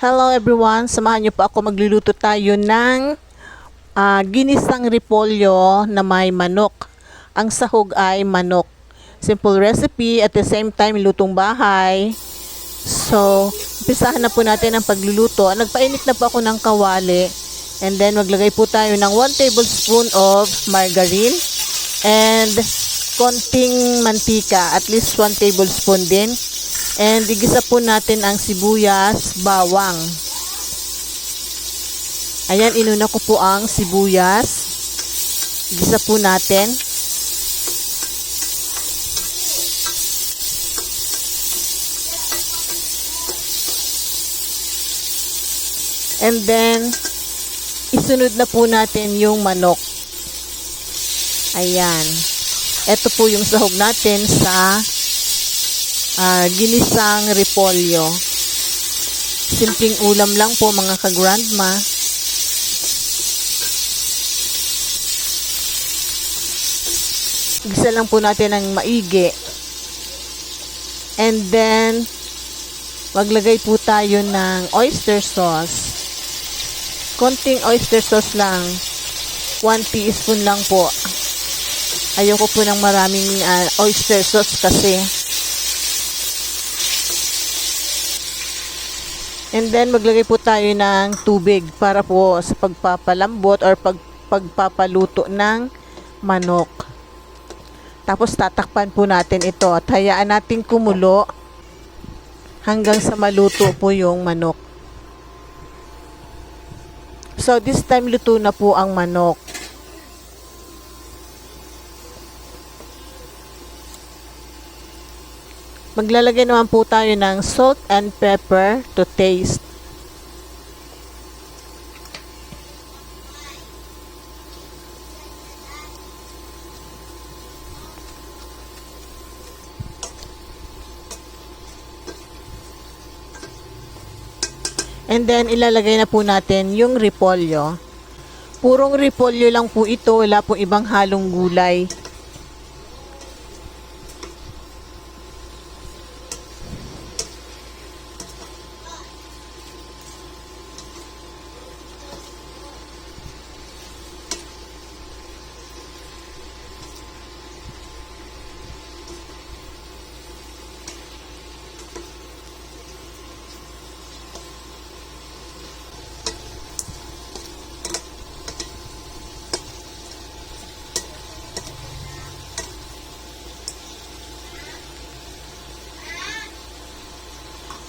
Hello everyone, samahan niyo po ako, magluluto tayo ng ginisang repolyo na may manok. Ang sahog ay manok. Simple recipe, at the same time lutong bahay. So, umpisahan na po natin ang pagluluto. Nagpainit na po ako ng kawali. And then maglagay po tayo ng 1 tablespoon of margarine and konting mantika, at least 1 tablespoon din. And igisa po natin ang sibuyas, bawang. Ayan, inuna ko po ang sibuyas. Igisa po natin. And then, isunod na po natin yung manok. Ayan. Ito po yung sahog natin sa ginisang repolyo. Simpleng ulam lang po mga ka-grandma. Igisa lang po natin ng maigi. And then, maglagay po tayo ng oyster sauce. Konting oyster sauce lang. 1 teaspoon lang po. Ayoko po ng maraming oyster sauce kasi. And then, maglagay po tayo ng tubig para po sa pagpapalambot or pagpapaluto ng manok. Tapos, tatakpan po natin ito at hayaan natin kumulo hanggang sa maluto po yung manok. So, this time, luto na po ang manok. Maglalagay naman po tayo ng salt and pepper to taste. And then, ilalagay na po natin yung repolyo. Purong repolyo lang po ito, wala po ibang halong gulay.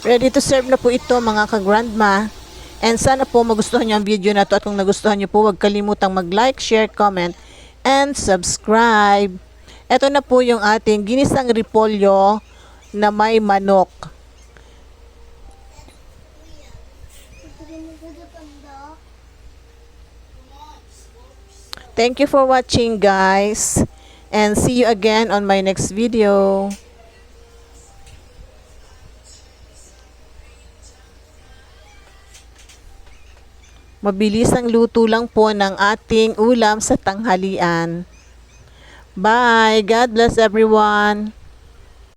Ready to serve na po ito mga ka-grandma. And sana po magustuhan nyo ang video na to. At kung nagustuhan nyo po, huwag kalimutang mag-like, share, comment, and subscribe. Ito na po yung ating ginisang repolyo na may manok. Thank you for watching, guys. And see you again on my next video. Mabilis ang luto lang po ng ating ulam sa tanghalian. Bye! God bless everyone!